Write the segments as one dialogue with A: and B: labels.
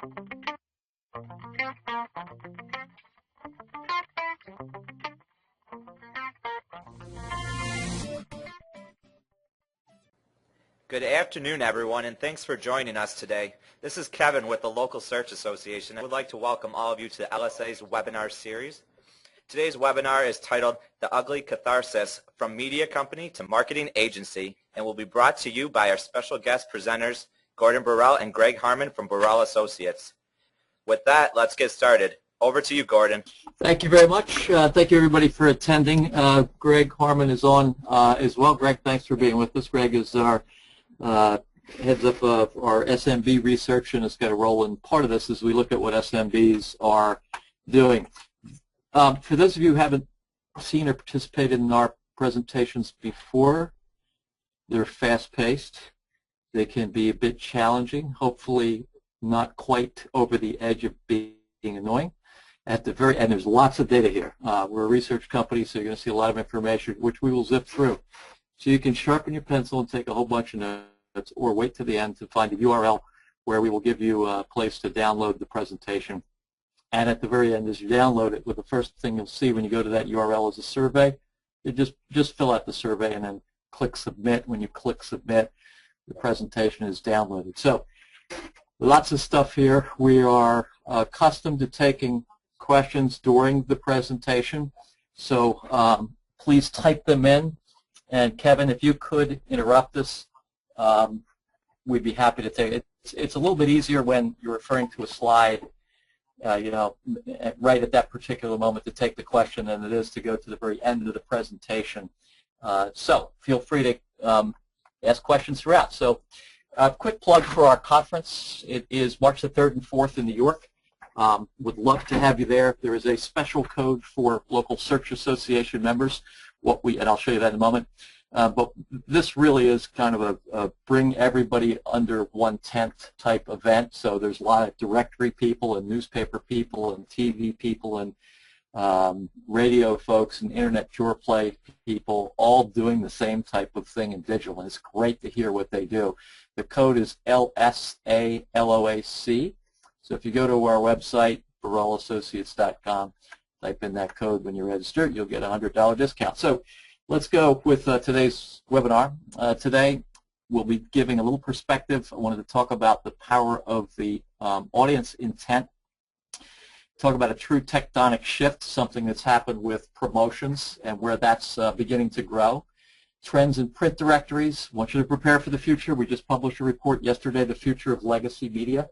A: Good afternoon, everyone, and thanks for joining us today. This is Kevin with the Local Search Association. I would like to welcome all of you to the LSA's webinar series. Today's webinar is titled The Ugly Catharsis, From Media Company to Marketing Agency, and will be brought to you by our special guest presenters, Gordon Borrell and Greg Harmon from Borrell Associates. With that, let's get started. Over to you, Gordon.
B: Thank you very much. Thank you, everybody, for attending. Greg Harmon is on as well. Greg, thanks for being with us. Greg is our heads up of our SMB research and has got a role in part of this as we look at what SMBs are doing. For those of you who haven't seen or participated in our presentations before, they're fast-paced. They can be a bit challenging, hopefully not quite over the edge of being annoying. At the very end, there's lots of data here. We're a research company, so you're going to see a lot of information, which we will zip through. So you can sharpen your pencil and take a whole bunch of notes, or wait to the end to find a URL where we will give you a place to download the presentation. And at the very end, as you download it, the first thing you'll see when you go to that URL is a survey. You just fill out the survey and then click Submit. When you click Submit, the presentation is downloaded. So lots of stuff here. We are accustomed to taking questions during the presentation. So please type them in. And Kevin, if you could interrupt us, we'd be happy to take it. It's a little bit easier when you're referring to a slide, right at that particular moment to take the question than it is to go to the very end of the presentation. So feel free to ask questions throughout. So a quick plug for our conference. It is March the 3rd and 4th in New York. Would love to have you there. There is a special code for Local Search Association members. And I'll show you that in a moment. But this really is kind of a bring everybody under one tent type event. So there's a lot of directory people and newspaper people and TV people and radio folks and internet pure play people all doing the same type of thing in digital. And it's great to hear what they do. The code is LSALOAC. So if you go to our website, BorrellAssociates.com, type in that code when you register, you'll get a $100 discount. So let's go with today's webinar. Today we'll be giving a little perspective. I wanted to talk about the power of the audience intent, talk about a true tectonic shift, something that's happened with promotions and where that's beginning to grow. Trends in print directories. I want you to prepare for the future. We just published a report yesterday, The Future of Legacy Media,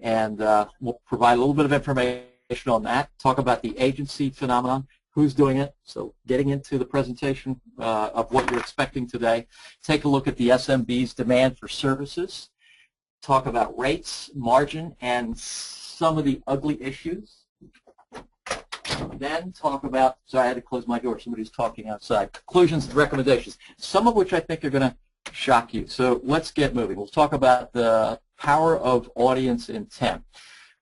B: and we'll provide a little bit of information on that, talk about the agency phenomenon, who's doing it, so getting into the presentation of what you're expecting today, take a look at the SMB's demand for services, talk about rates, margin, and some of the ugly issues, then talk about, sorry, I had to close my door, somebody's talking outside, conclusions and recommendations, some of which I think are going to shock you. So let's get moving. We'll talk about the power of audience intent.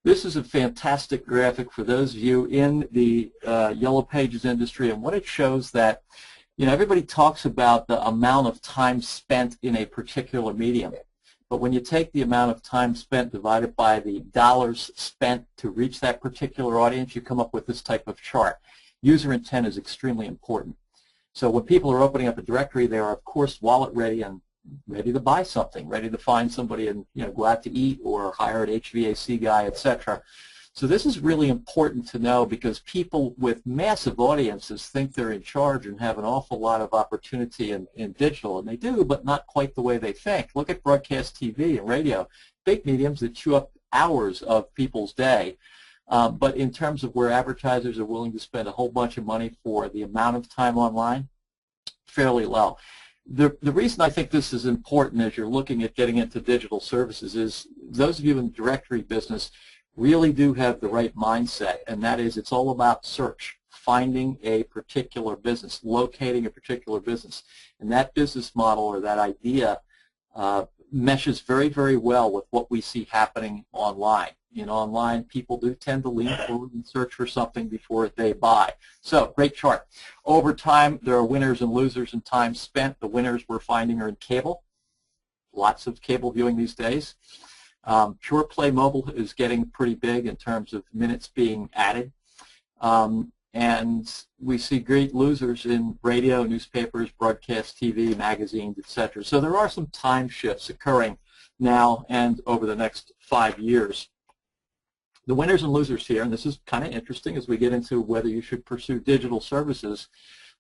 B: This is a fantastic graphic for those of you in the Yellow Pages industry, and what it shows that, everybody talks about the amount of time spent in a particular medium. But when you take the amount of time spent divided by the dollars spent to reach that particular audience, you come up with this type of chart. User intent is extremely important. So when people are opening up a directory, they are, of course, wallet ready and ready to buy something, ready to find somebody and go out to eat or hire an HVAC guy, etc. So this is really important to know because people with massive audiences think they're in charge and have an awful lot of opportunity in digital, and they do, but not quite the way they think. Look at broadcast TV and radio, big mediums that chew up hours of people's day. But in terms of where advertisers are willing to spend a whole bunch of money for the amount of time online, fairly low. The reason I think this is important as you're looking at getting into digital services is those of you in the directory business really do have the right mindset, and that is it's all about search, finding a particular business, locating a particular business. And that business model or that idea meshes very, very well with what we see happening online. Online, people do tend to lean forward and search for something before they buy. So, great chart. Over time, there are winners and losers in time spent. The winners we're finding are in cable. Lots of cable viewing these days. Pure play mobile is getting pretty big in terms of minutes being added. And we see great losers in radio, newspapers, broadcast TV, magazines, etc. So there are some time shifts occurring now and over the next 5 years. The winners and losers here, and this is kind of interesting as we get into whether you should pursue digital services.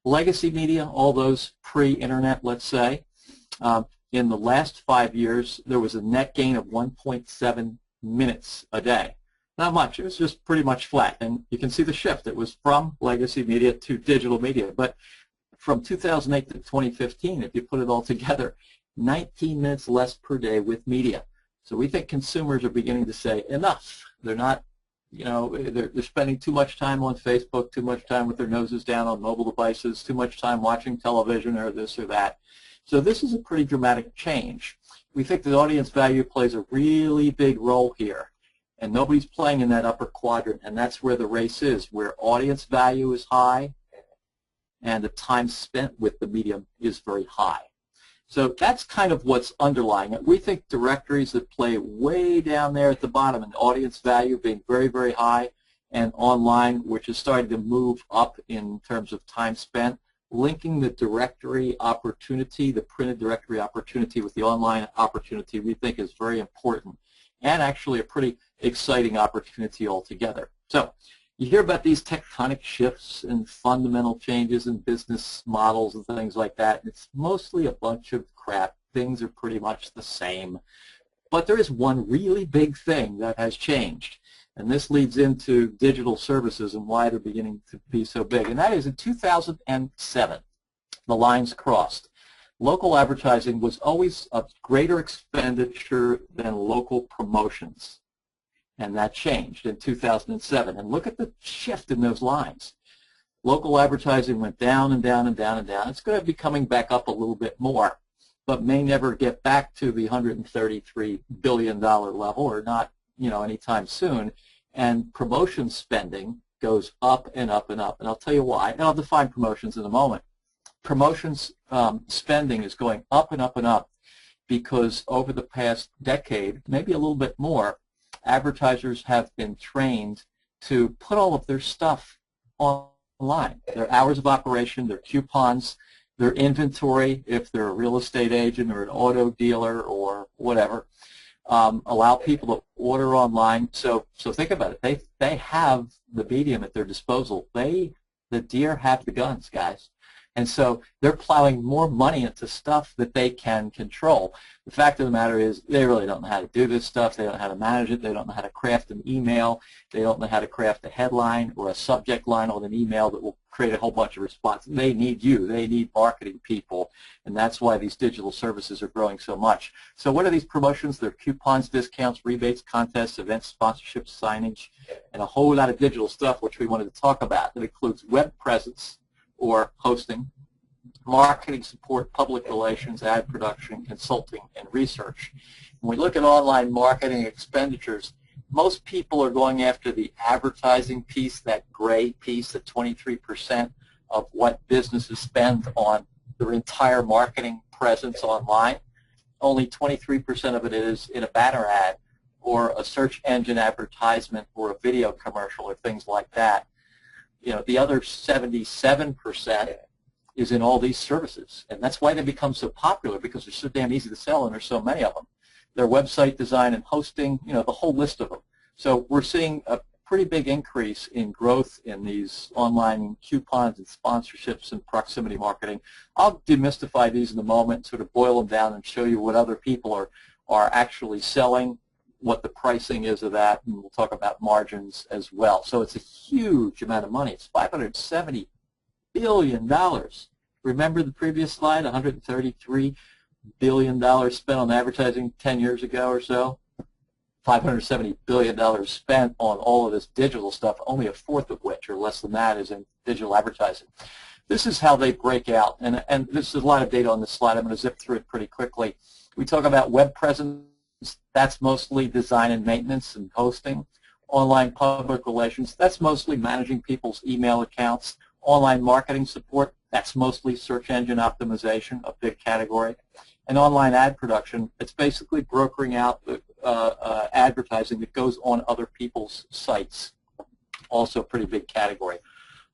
B: Legacy media, all those pre-internet, let's say, in the last 5 years, there was a net gain of 1.7 minutes a day. Not much. It was just pretty much flat. And you can see the shift. It was from legacy media to digital media. But from 2008 to 2015, if you put it all together, 19 minutes less per day with media. So we think consumers are beginning to say, enough. They're not, you know, they're spending too much time on Facebook, too much time with their noses down on mobile devices, too much time watching television or this or that. So this is a pretty dramatic change. We think that audience value plays a really big role here. And nobody's playing in that upper quadrant, and that's where the race is, where audience value is high and the time spent with the medium is very high. So that's kind of what's underlying it. We think directories that play way down there at the bottom and audience value being very, very high, and online, which is starting to move up in terms of time spent, linking the directory opportunity, the printed directory opportunity with the online opportunity, we think is very important and actually a pretty exciting opportunity altogether. So you hear about these tectonic shifts and fundamental changes in business models and things like that. It's mostly a bunch of crap. Things are pretty much the same. But there is one really big thing that has changed. And this leads into digital services and why they're beginning to be so big. And that is in 2007, the lines crossed. Local advertising was always a greater expenditure than local promotions. And that changed in 2007. And look at the shift in those lines. Local advertising went down and down and down and down. It's going to be coming back up a little bit more, but may never get back to the $133 billion level, or not, you know, anytime soon. And promotion spending goes up and up and up. And I'll tell you why. And I'll define promotions in a moment. Promotions spending is going up and up and up because over the past decade, maybe a little bit more, advertisers have been trained to put all of their stuff online. Their hours of operation, their coupons, their inventory, if they're a real estate agent or an auto dealer or whatever, allow people to order online. So think about it. They have the medium at their disposal. The deer have the guns, guys. And so they're plowing more money into stuff that they can control. The fact of the matter is they really don't know how to do this stuff. They don't know how to manage it. They don't know how to craft an email. They don't know how to craft a headline or a subject line on an email that will create a whole bunch of responses. They need you. They need marketing people. And that's why these digital services are growing so much. So what are these promotions? They're coupons, discounts, rebates, contests, events, sponsorships, signage, and a whole lot of digital stuff, which we wanted to talk about. That includes web presence, or hosting, marketing support, public relations, ad production, consulting, and research. When we look at online marketing expenditures, most people are going after the advertising piece, that gray piece, the 23% of what businesses spend on their entire marketing presence online. Only 23% of it is in a banner ad or a search engine advertisement or a video commercial or things like that. You know, the other 77% is in all these services, and that's why they become so popular, because they're so damn easy to sell and there's so many of them. Their website design and hosting, you know, the whole list of them. So we're seeing a pretty big increase in growth in these online coupons and sponsorships and proximity marketing. I'll demystify these in a moment, sort of boil them down and show you what other people are actually selling, what the pricing is of that, and we'll talk about margins as well. So it's a huge amount of money. It's $570 billion. Remember the previous slide, $133 billion spent on advertising 10 years ago or so? $570 billion spent on all of this digital stuff, only a fourth of which, or less than that, is in digital advertising. This is how they break out, and there's a lot of data on this slide. I'm going to zip through it pretty quickly. We talk about web presence. That's mostly design and maintenance and hosting. Online public relations, that's mostly managing people's email accounts. Online marketing support, that's mostly search engine optimization, a big category. And online ad production, it's basically brokering out advertising that goes on other people's sites. Also a pretty big category.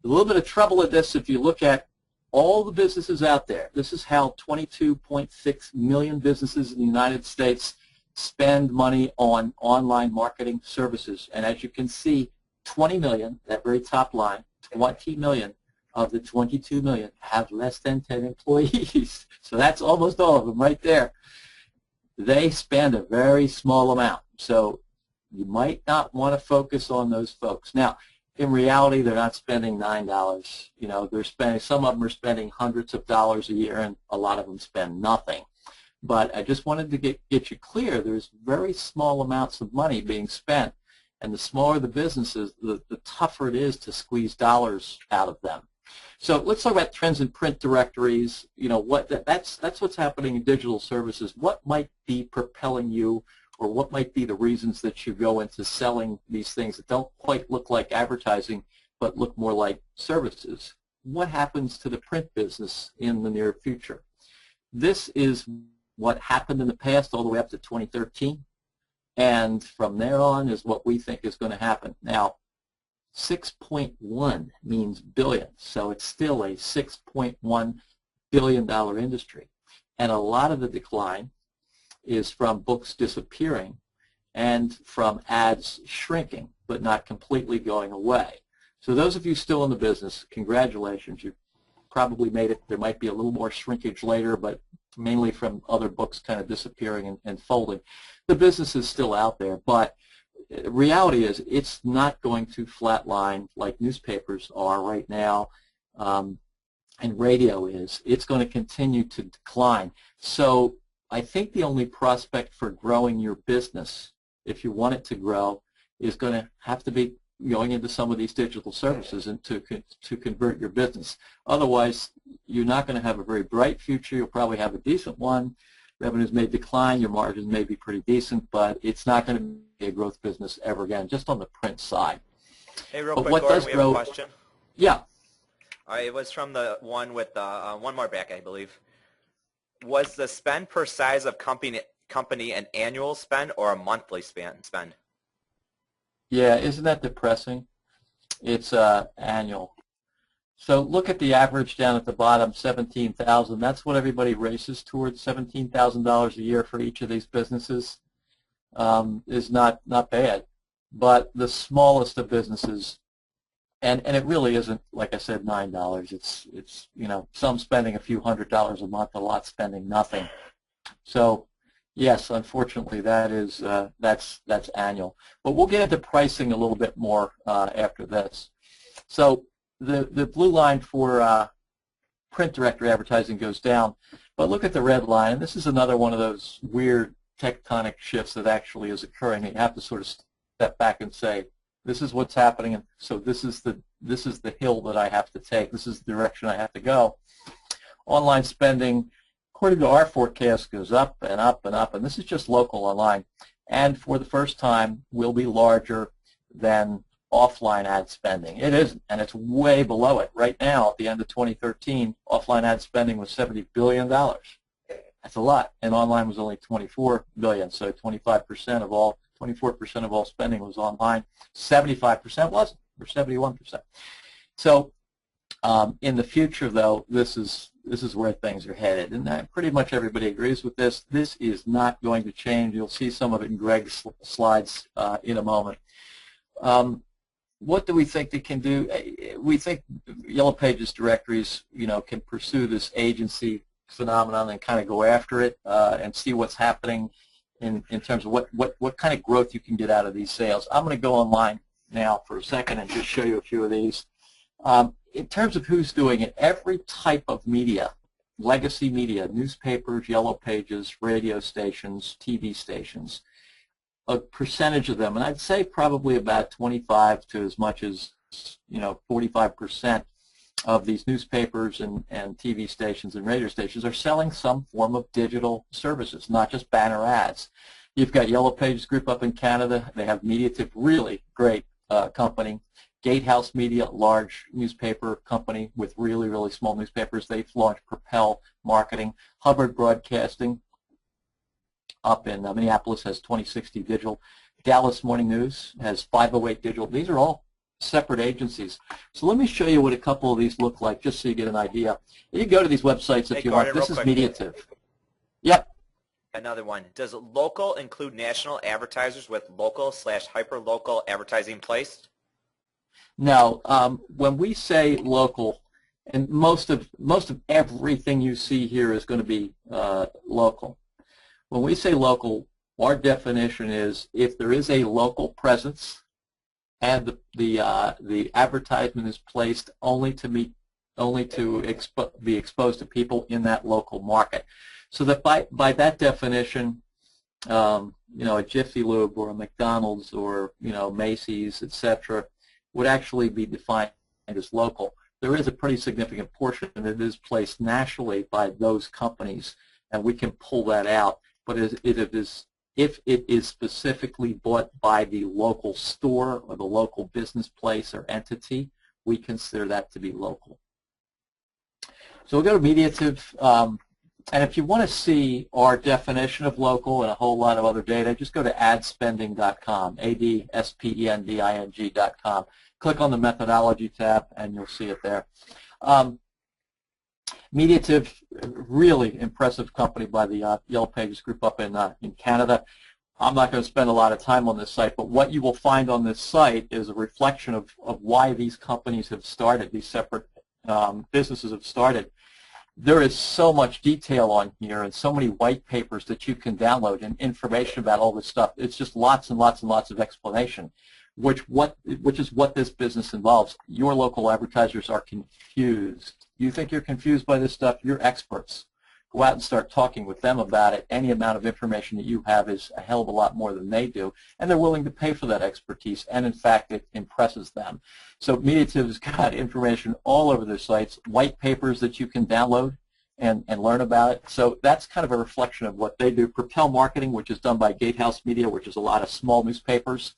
B: A little bit of trouble with this if you look at all the businesses out there. This is how 22.6 million businesses in the United States spend money on online marketing services. And as you can see, 20 million, that very top line, 20 million of the 22 million have less than 10 employees. So that's almost all of them right there. They spend a very small amount. So you might not want to focus on those folks. Now, in reality, they're not spending $9. You know, they're spending, some of them are spending hundreds of dollars a year, and a lot of them spend nothing. But I just wanted to get you clear, there's very small amounts of money being spent, and the smaller the businesses, the tougher it is to squeeze dollars out of them. So let's talk about trends in print directories. You know, that's what's happening in digital services. What might be propelling you, or what might be the reasons that you go into selling these things that don't quite look like advertising but look more like services? What happens to the print business in the near future? This is what happened in the past all the way up to 2013, and from there on is what we think is going to happen. Now, 6.1 means billion, so it's still a $6.1 billion industry, and a lot of the decline is from books disappearing and from ads shrinking, but not completely going away. So those of you still in the business, congratulations. You probably made it. There might be a little more shrinkage later, but mainly from other books kind of disappearing and folding. The business is still out there, but reality is it's not going to flatline like newspapers are right now, and radio is. It's going to continue to decline. So I think the only prospect for growing your business, if you want it to grow, is going to have to be going into some of these digital services and to convert your business. Otherwise, you're not going to have a very bright future. You'll probably have a decent one. Revenues may decline. Your margins may be pretty decent, but it's not going to be a growth business ever again, just on the print side.
A: Hey, real quick, Gordon, we have a question.
B: Yeah.
A: All right, it was from the one with one more back, I believe. Was the spend per size of company an annual spend or a monthly spend?
B: Yeah, isn't that depressing? It's annual. So look at the average down at the bottom, $17,000. That's what everybody races towards. $17,000 a year for each of these businesses is not bad. But the smallest of businesses, and it really isn't, like I said, $9. It's you know, some spending a few $100s a month, a lot spending nothing. So yes, unfortunately, that is that's annual. But we'll get into pricing a little bit more after this. So the blue line for print directory advertising goes down, but look at the red line, and this is another one of those weird tectonic shifts that actually is occurring. You have to sort of step back and say, this is what's happening, and so this is the hill that I have to take. This is the direction I have to go. Online spending, according to our forecast, goes up and up and up, and this is just local online, and for the first time will be larger than offline ad spending. It isn't, and it's way below it. Right now, at the end of 2013, offline ad spending was $70 billion. That's a lot, and online was only $24 billion, so 24% of all spending was online. 75% wasn't, or 71%. So in the future, though, this is where things are headed, and pretty much everybody agrees with this. This is not going to change. You'll see some of it in Greg's slides in a moment. What do we think they can do? We think Yellow Pages directories, you know, can pursue this agency phenomenon and kind of go after it and see what's happening in terms of what kind of growth you can get out of these sales. I'm going to go online now for a second and just show you a few of these. In terms of who's doing it, every type of media, legacy media, newspapers, Yellow Pages, radio stations, TV stations, a percentage of them, and I'd say probably about 25 to as much as 45% of these newspapers and TV stations and radio stations are selling some form of digital services, not just banner ads. You've got Yellow Pages Group up in Canada. They have MediaTip, really great company. Gatehouse Media, large newspaper company with really, really small newspapers. They've launched Propel Marketing. Hubbard Broadcasting, up in Minneapolis has 2060 Digital. Dallas Morning News has 508 Digital. These are all separate agencies. So let me show you what a couple of these look like, just so you get an idea. You can go to these websites if you want. This is Mediative. Yep.
A: Another one. Does local include national advertisers with local/hyperlocal advertising placed?
B: Now, when we say local, and most of everything you see here is going to be local. When we say local, our definition is if there is a local presence and the advertisement is placed only to be exposed to people in that local market. So that by that definition, a Jiffy Lube or a McDonald's or Macy's, etc., would actually be defined as local. There is a pretty significant portion that is placed nationally by those companies, and we can pull that out. But if it is specifically bought by the local store or the local business place or entity, we consider that to be local. So we'll go to Mediative. And if you want to see our definition of local and a whole lot of other data, just go to adspending.com, adspending.com. Click on the methodology tab, and you'll see it there. Mediative, really impressive company by the Yellow Pages group up in Canada. I'm not going to spend a lot of time on this site, but what you will find on this site is a reflection of why these companies have started, these separate businesses have started. There is so much detail on here and so many white papers that you can download and information about all this stuff. It's just lots and lots and lots of explanation, which is what this business involves. Your local advertisers are confused. You think you're confused by this stuff? You're experts. Go out and start talking with them about it. Any amount of information that you have is a hell of a lot more than they do, and they're willing to pay for that expertise, and in fact it impresses them. So Mediative's got information all over their sites, white papers that you can download and learn about it. So that's kind of a reflection of what they do. Propel Marketing, which is done by Gatehouse Media, which is a lot of small newspapers.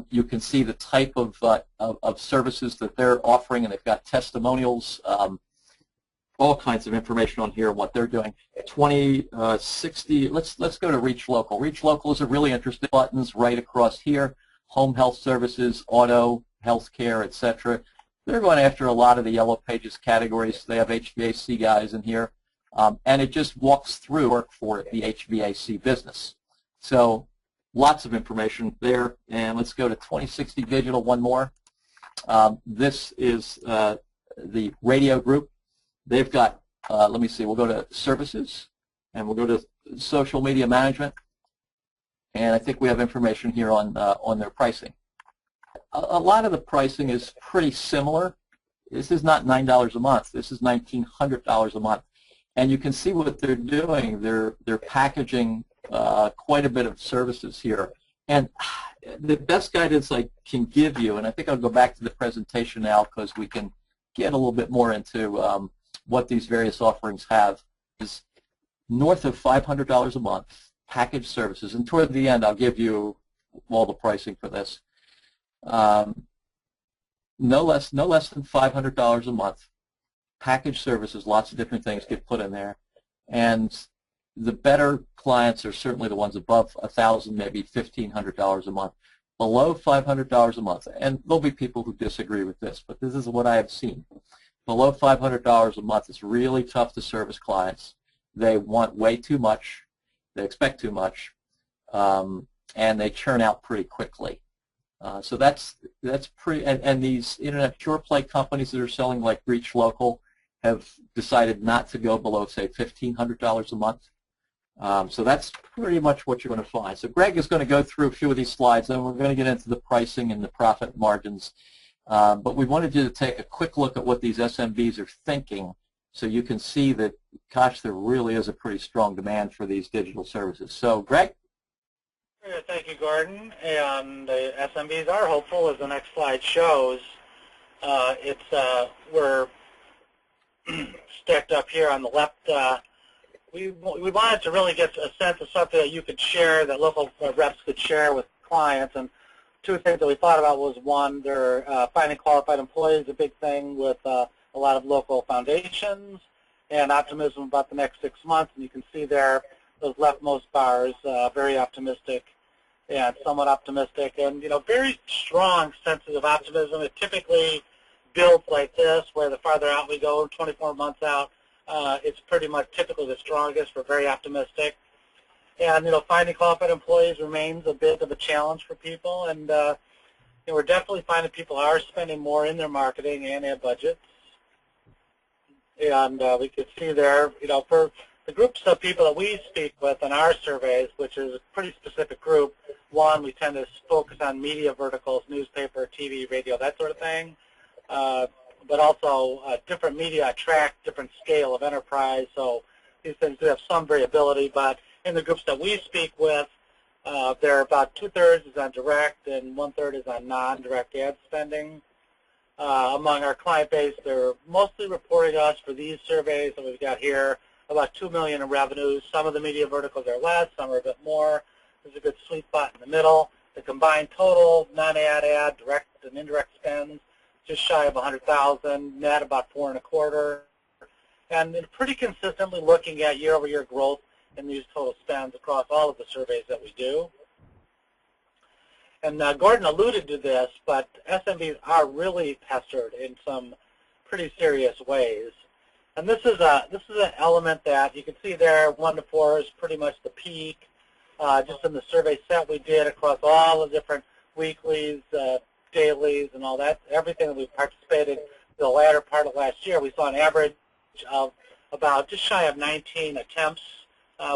B: You can see the type of services that they're offering, and they've got testimonials, all kinds of information on here, what they're doing. 2060, let's go to Reach Local. Reach Local is a really interesting buttons right across here. Home health services, auto, healthcare, etc. They're going after a lot of the Yellow Pages categories. They have HVAC guys in here, and it just walks through work for the HVAC business. So lots of information there. And let's go to 2060 Digital, one more. This is the radio group. They've got, let me see, we'll go to services, and we'll go to social media management, and I think we have information here on their pricing. A lot of the pricing is pretty similar. This is not $9 a month. This is $1,900 a month, and you can see what they're doing. They're packaging quite a bit of services here, and the best guidance I can give you, and I think I'll go back to the presentation now because we can get a little bit more into what these various offerings have, is north of $500 a month, packaged services, and toward the end I'll give you all the pricing for this. No less than $500 a month, packaged services, lots of different things get put in there, and the better clients are certainly the ones above $1,000, maybe $1,500 a month. Below $500 a month, and there'll be people who disagree with this, but this is what I have seen. Below $500 a month, it's really tough to service clients. They want way too much, they expect too much, and they churn out pretty quickly. So that's pretty. And these internet pure play companies that are selling like Reach Local have decided not to go below, say, $1,500 a month. So that's pretty much what you're going to find. So Greg is going to go through a few of these slides, and we're going to get into the pricing and the profit margins. But we wanted you to take a quick look at what these SMBs are thinking, so you can see that, gosh, there really is a pretty strong demand for these digital services. So, Greg?
C: Thank you, Gordon. And the SMBs are hopeful, as the next slide shows. We're stacked up here on the left. We wanted to really get a sense of something that you could share, that local reps could share with clients. And two things that we thought about was, one, they're finding qualified employees, a big thing with a lot of local foundations, and optimism about the next 6 months. And you can see there those leftmost bars, very optimistic and somewhat optimistic, and very strong senses of optimism. It typically builds like this, where the farther out we go, 24 months out, it's pretty much typically the strongest. We're very optimistic, and finding qualified employees remains a bit of a challenge for people, and we're definitely finding people are spending more in their marketing and their budgets, and we can see there, for the groups of people that we speak with in our surveys, which is a pretty specific group. One, we tend to focus on media verticals, newspaper, TV, radio, that sort of thing. But also different media attract different scale of enterprise, so these things do have some variability. But in the groups that we speak with, they're about 2/3 is on direct and 1/3 is on non-direct ad spending. Among our client base, they're mostly reporting us for these surveys that we've got here about $2 million in revenues. Some of the media verticals are less, some are a bit more. There's a good sweet spot in the middle. The combined total, non-ad, direct and indirect spends, just shy of 100,000, net about 4.25, and then pretty consistently looking at year-over-year growth in these total spends across all of the surveys that we do. And Gordon alluded to this, but SMBs are really pestered in some pretty serious ways. And this is an element that you can see there. 1 to 4 is pretty much the peak. Just in the survey set we did across all the different weeklies, dailies, and all that, everything that we participated in the latter part of last year, we saw an average of about just shy of 19 attempts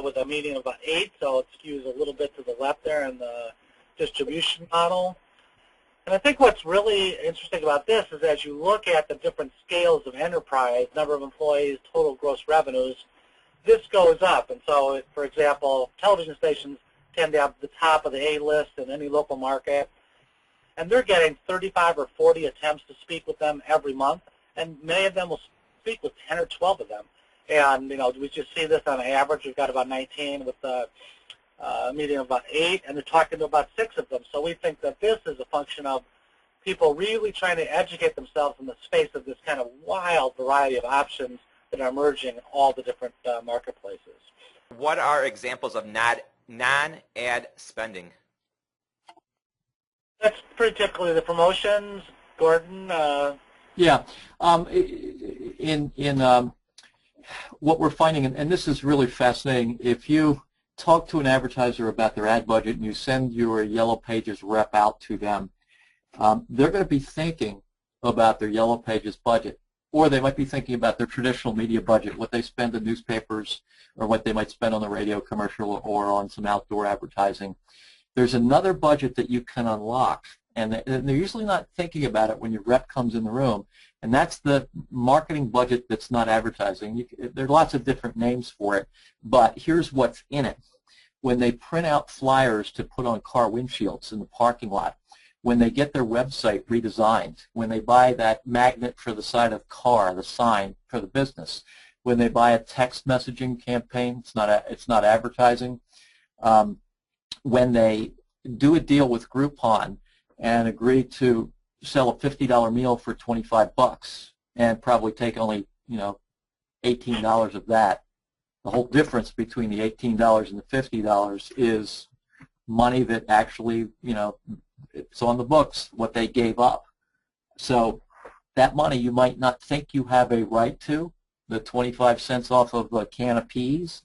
C: with a median of about 8, so it skews a little bit to the left there in the distribution model. And I think what's really interesting about this is as you look at the different scales of enterprise, number of employees, total gross revenues, this goes up. And so, for example, television stations tend to have the top of the A list in any local market, and they're getting 35 or 40 attempts to speak with them every month, and many of them will speak with 10 or 12 of them. And, we just see this on average. We've got about 19 with a median of about 8, and they're talking to about 6 of them. So we think that this is a function of people really trying to educate themselves in the space of this kind of wild variety of options that are emerging in all the different marketplaces.
A: What are examples of non-ad spending?
C: That's pretty typically the promotions. Gordon?
B: Yeah. What we're finding, and this is really fascinating, if you talk to an advertiser about their ad budget and you send your Yellow Pages rep out to them, they're going to be thinking about their Yellow Pages budget, or they might be thinking about their traditional media budget, what they spend in newspapers or what they might spend on the radio commercial or on some outdoor advertising. There's another budget that you can unlock, and they're usually not thinking about it when your rep comes in the room, and that's the marketing budget that's not advertising. There are lots of different names for it, but here's what's in it. When they print out flyers to put on car windshields in the parking lot, when they get their website redesigned, when they buy that magnet for the side of car, the sign for the business, when they buy a text messaging campaign, it's not advertising. When they do a deal with Groupon and agree to sell a $50 meal for $25 and probably take only $18 of that, the whole difference between the $18 and the $50 is money that actually, it's on the books what they gave up. So that money you might not think you have a right to, the 25 cents off of a can of peas,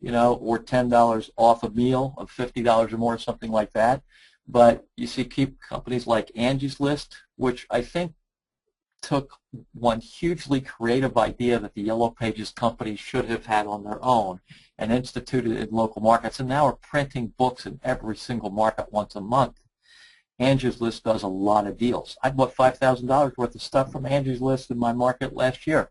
B: or $10 off a meal of $50 or more, something like that. But you see companies like Angie's List, which I think took one hugely creative idea that the Yellow Pages companies should have had on their own and instituted it in local markets, and now are printing books in every single market once a month. Angie's List does a lot of deals. I bought $5,000 worth of stuff from Angie's List in my market last year.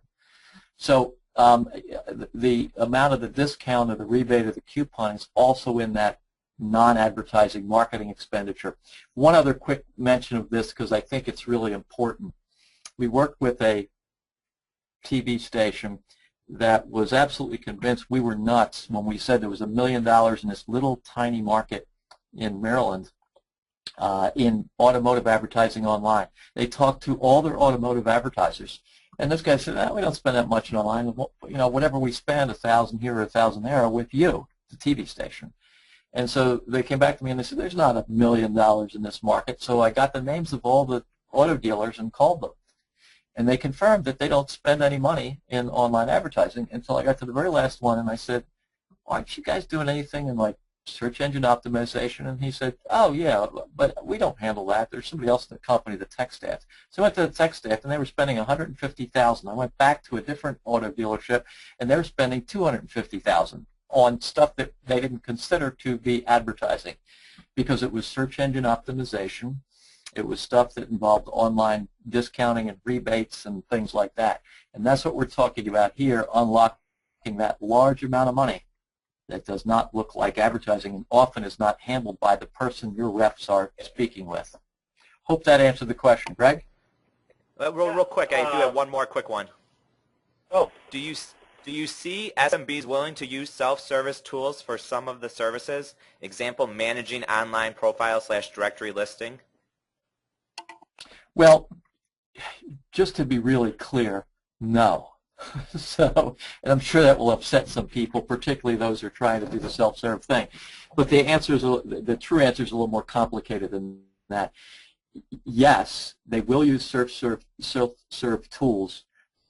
B: So the amount of the discount or the rebate or the coupon is also in that non-advertising marketing expenditure. One other quick mention of this, because I think it's really important. We worked with a TV station that was absolutely convinced we were nuts when we said there was $1 million in this little tiny market in Maryland in automotive advertising online. They talked to all their automotive advertisers, and this guy said, we don't spend that much online. Whatever we spend, 1,000 here or 1,000 there, with you. the TV station. And so they came back to me and they said, there's not $1 million in this market. So I got the names of all the auto dealers and called them. And they confirmed that they don't spend any money in online advertising until I got to the very last one, and I said, aren't you guys doing anything in like search engine optimization? And he said, oh yeah, but we don't handle that. There's somebody else in the company, the tech staff. So I went to the tech staff, and they were spending $150,000. I went back to a different auto dealership, and they were spending $250,000 on stuff that they didn't consider to be advertising, because it was search engine optimization. It was stuff that involved online discounting and rebates and things like that. And that's what we're talking about here, unlocking that large amount of money that does not look like advertising and often is not handled by the person your reps are speaking with. Hope that answered the question. Greg?
A: Real quick, I do have one more quick one.
C: Oh.
A: Do you see SMBs willing to use self-service tools for some of the services? Example, managing online profile/directory listing?
B: Well, just to be really clear, no. So, and I'm sure that will upset some people, particularly those who are trying to do the self-serve thing. But the the true answer is a little more complicated than that. Yes, they will use self-serve tools,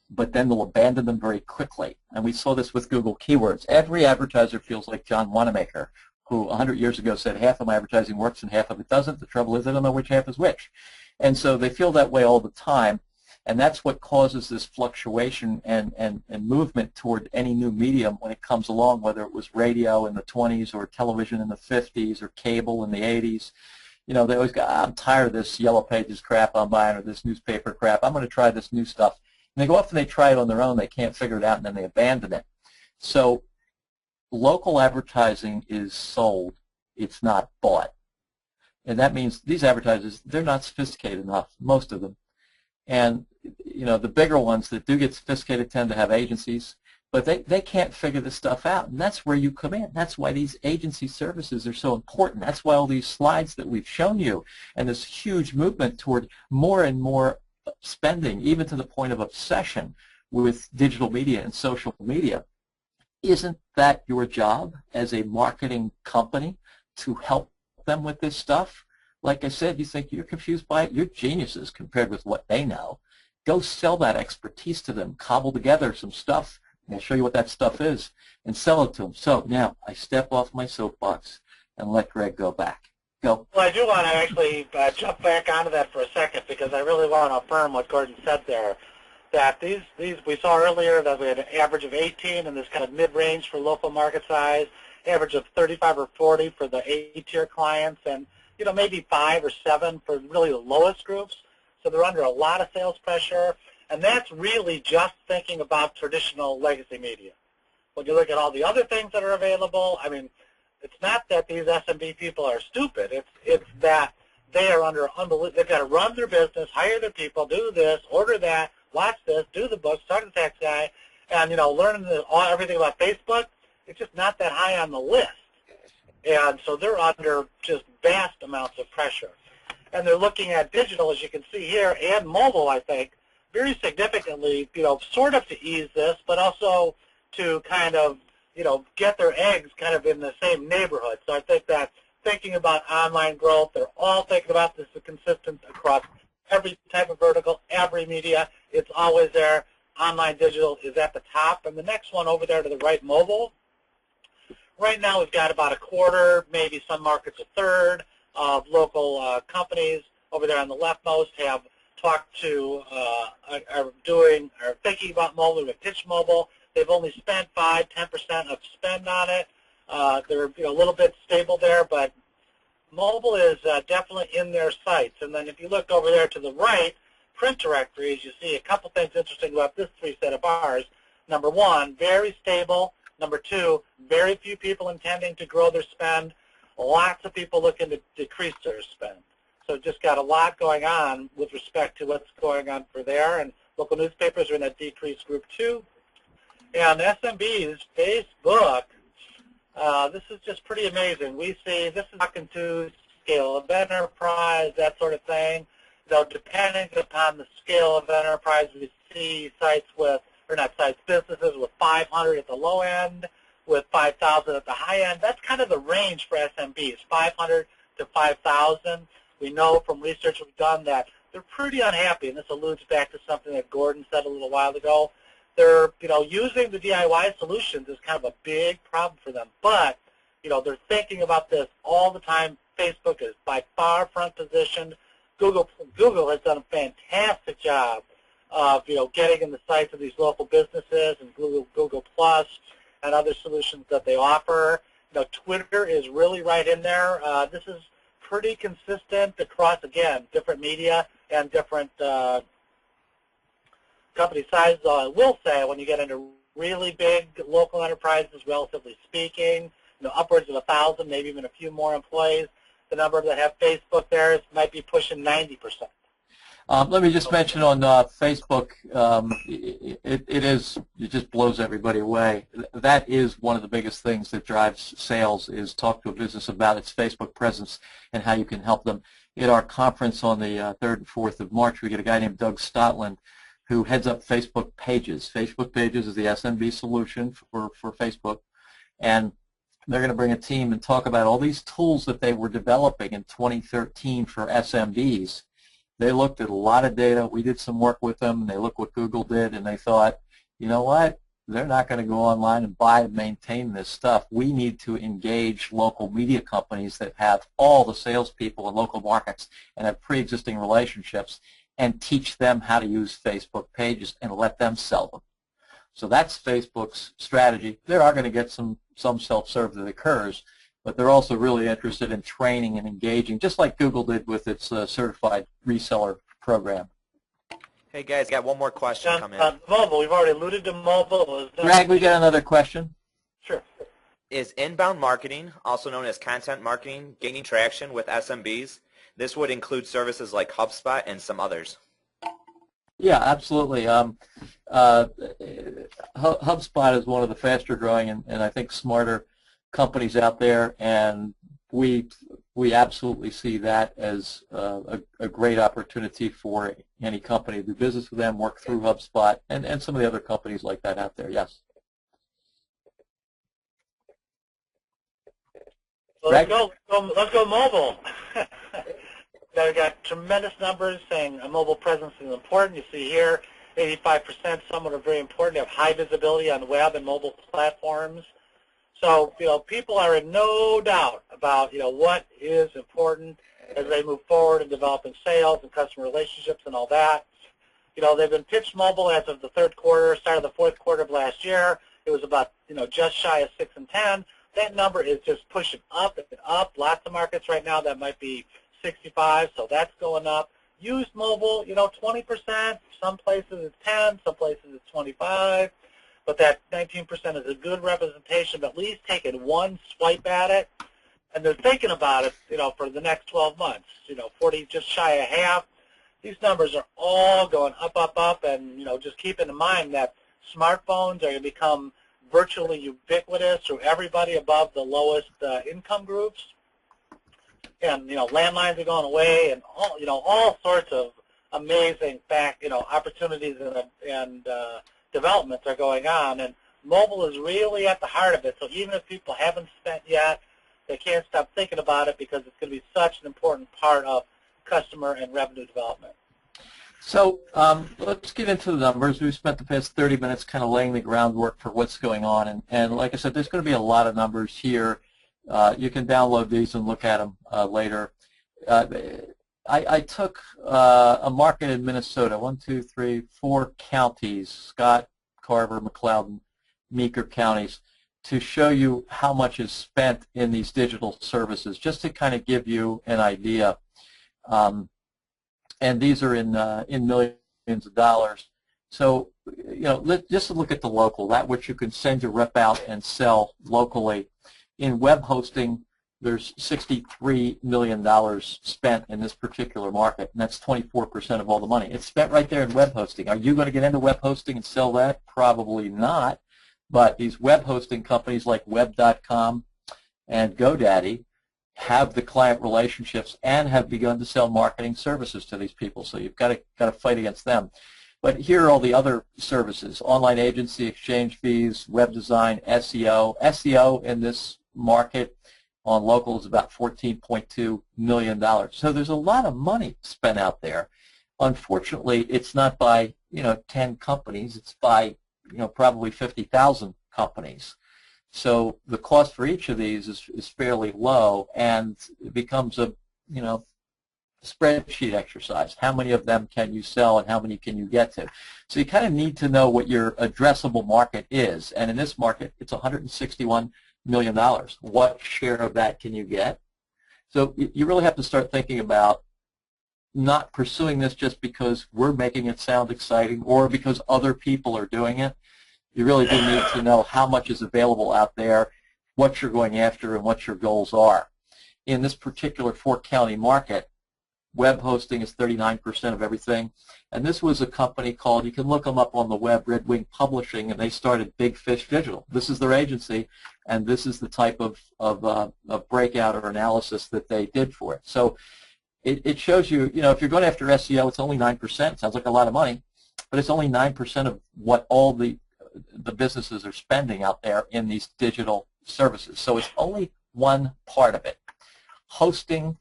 B: but then they'll abandon them very quickly. And we saw this with Google Keywords. Every advertiser feels like John Wanamaker, who 100 years ago said half of my advertising works and half of it doesn't. The trouble is I don't know which half is which. And so they feel that way all the time, and that's what causes this fluctuation and movement toward any new medium when it comes along, whether it was radio in the 20s or television in the 50s or cable in the 80s. You know, they always go, I'm tired of this Yellow Pages crap I'm buying or this newspaper crap. I'm going to try this new stuff. And they go off and they try it on their own. They can't figure it out, and then they abandon it. So local advertising is sold. It's not bought. And that means these advertisers, they're not sophisticated enough, most of them. And, you know, the bigger ones that do get sophisticated tend to have agencies, but they can't figure this stuff out. And that's where you come in. That's why these agency services are so important. That's why all these slides that we've shown you and this huge movement toward more and more spending, even to the point of obsession with digital media and social media. Isn't that your job as a marketing company to help them with this stuff? Like I said, you think you're confused by it? You're geniuses compared with what they know. Go sell that expertise to them. Cobble together some stuff. I'll show you what that stuff is and sell it to them. So now I step off my soapbox and let Greg go back. Go.
C: Well, I do want to actually jump back onto that for a second, because I really want to affirm what Gordon said there, that these we saw earlier that we had an average of 18 in this kind of mid-range for local market size, average of 35 or 40 for the A-tier clients, and you know, maybe 5 or 7 for really the lowest groups. So they're under a lot of sales pressure, and that's really just thinking about traditional legacy media. When you look at all the other things that are available, I mean, it's not that these SMB people are stupid. It's that they are under unbelievable. They've got to run their business, hire their people, do this, order that, watch this, do the books, talk to the tax guy, and you know, learning everything about Facebook. It's just not that high on the list. And so they're under just vast amounts of pressure. And they're looking at digital, as you can see here, and mobile, I think, very significantly, you know, sort of to ease this, but also to kind of, you know, get their eggs kind of in the same neighborhood. So I think that thinking about online growth, they're all thinking about this consistent across every type of vertical, every media. It's always there. Online digital is at the top. And the next one over there to the right, mobile. Right now we've got about a quarter, maybe some markets a third of local companies over there on the leftmost have talked to, are thinking about mobile with Pitch Mobile. They've only spent 5–10% of spend on it. They're a little bit stable there, but mobile is definitely in their sights. And then if you look over there to the right, print directories, you see a couple things interesting about this three set of bars. Number one, very stable. Number two, very few people intending to grow their spend. Lots of people looking to decrease their spend. So just got a lot going on with respect to what's going on for there. And local newspapers are in that decreased group too. And SMBs, Facebook, this is just pretty amazing. We see this is talking to scale of enterprise, that sort of thing. Though depending upon the scale of enterprise, we see sites with, or not sites, businesses with 500 at the low end, with 5,000 at the high end. That's kind of the range for SMBs, 500 to 5,000. We know from research we've done that they're pretty unhappy, and this alludes back to something that Gordon said a little while ago. They're, using the DIY solutions is kind of a big problem for them, but, they're thinking about this all the time. Facebook is by far front positioned. Google has done a fantastic job of, getting in the sights of these local businesses, and Google Plus and other solutions that they offer. Twitter is really right in there. This is pretty consistent across, again, different media and different company sizes. I will say when you get into really big local enterprises, relatively speaking, upwards of 1,000, maybe even a few more employees, the number that have Facebook there might be pushing 90%.
B: Let me just mention on Facebook, it just blows everybody away. That is one of the biggest things that drives sales, is talk to a business about its Facebook presence and how you can help them. At our conference on the 3rd and 4th of March, we get a guy named Doug Stotland who heads up Facebook Pages. Facebook Pages is the SMB solution for Facebook, and they're going to bring a team and talk about all these tools that they were developing in 2013 for SMBs. They looked at a lot of data. We did some work with them, and they looked what Google did, and they thought, you know what? They're not going to go online and buy and maintain this stuff. We need to engage local media companies that have all the salespeople in local markets and have pre-existing relationships, and teach them how to use Facebook Pages and let them sell them. So that's Facebook's strategy. They are going to get some self-serve that occurs, but they're also really interested in training and engaging, just like Google did with its certified reseller program.
A: Hey guys, got one more question coming in.
C: Mobile, we've already alluded to mobile.
B: Greg, we got another question.
C: Sure.
A: Is inbound marketing, also known as content marketing, gaining traction with SMBs? This would include services like HubSpot and some others.
B: Yeah, absolutely. HubSpot is one of the faster growing and I think smarter companies out there, and we absolutely see that as a great opportunity for any company to do business with them, work through HubSpot, and some of the other companies like that out there, yes.
C: Well, let's go mobile. Now we've got tremendous numbers saying a mobile presence is important. You see here 85%, some are very important. They have high visibility on web and mobile platforms. So, people are in no doubt about, what is important as they move forward in developing sales and customer relationships and all that. They've been pitched mobile as of the third quarter, start of the fourth quarter of last year. It was about, just shy of 6 and 10. That number is just pushing up and up. Lots of markets right now that might be 65, so that's going up. Used mobile, 20%. Some places it's 10, some places it's 25. But that 19% is a good representation of at least taking one swipe at it. And they're thinking about it, for the next 12 months, 40, just shy of half. These numbers are all going up, up, up. And, just keeping in mind that smartphones are going to become virtually ubiquitous through everybody above the lowest income groups. And, landlines are going away, and all sorts of amazing opportunities and developments are going on. And mobile is really at the heart of it. So even if people haven't spent yet, they can't stop thinking about it because it's going to be such an important part of customer and revenue development.
B: So let's get into the numbers. We've spent the past 30 minutes kind of laying the groundwork for what's going on. And like I said, there's going to be a lot of numbers here. You can download these and look at them later. I took a market in Minnesota, 4 counties, Scott, Carver, McLeod, Meeker counties, to show you how much is spent in these digital services, just to kind of give you an idea. And these are in millions of dollars. So, just to look at the local, that which you can send your rep out and sell locally. In web hosting, there's $63 million spent in this particular market, and that's 24% of all the money. It's spent right there in web hosting. Are you going to get into web hosting and sell that? Probably not. But these web hosting companies like Web.com and GoDaddy have the client relationships and have begun to sell marketing services to these people. So you've got to fight against them. But here are all the other services: online agency, exchange fees, web design, SEO. SEO in this market on local is about $14.2 million. So there's a lot of money spent out there. Unfortunately, it's not by 10 companies. It's by probably 50,000 companies. So the cost for each of these is fairly low, and it becomes a spreadsheet exercise. How many of them can you sell and how many can you get to? So you kind of need to know what your addressable market is. And in this market, it's $161 million. What share of that can you get? So you really have to start thinking about not pursuing this just because we're making it sound exciting or because other people are doing it. You really do need to know how much is available out there, what you're going after, and what your goals are. In this particular four-county market, web hosting is 39% of everything. And this was a company called, you can look them up on the web, Red Wing Publishing, and they started Big Fish Digital. This is their agency, and this is the type of breakout or analysis that they did for it. So it shows you, if you're going after SEO, it's only 9%. Sounds like a lot of money, but it's only 9% of what all the businesses are spending out there in these digital services. So it's only one part of it. Hosting,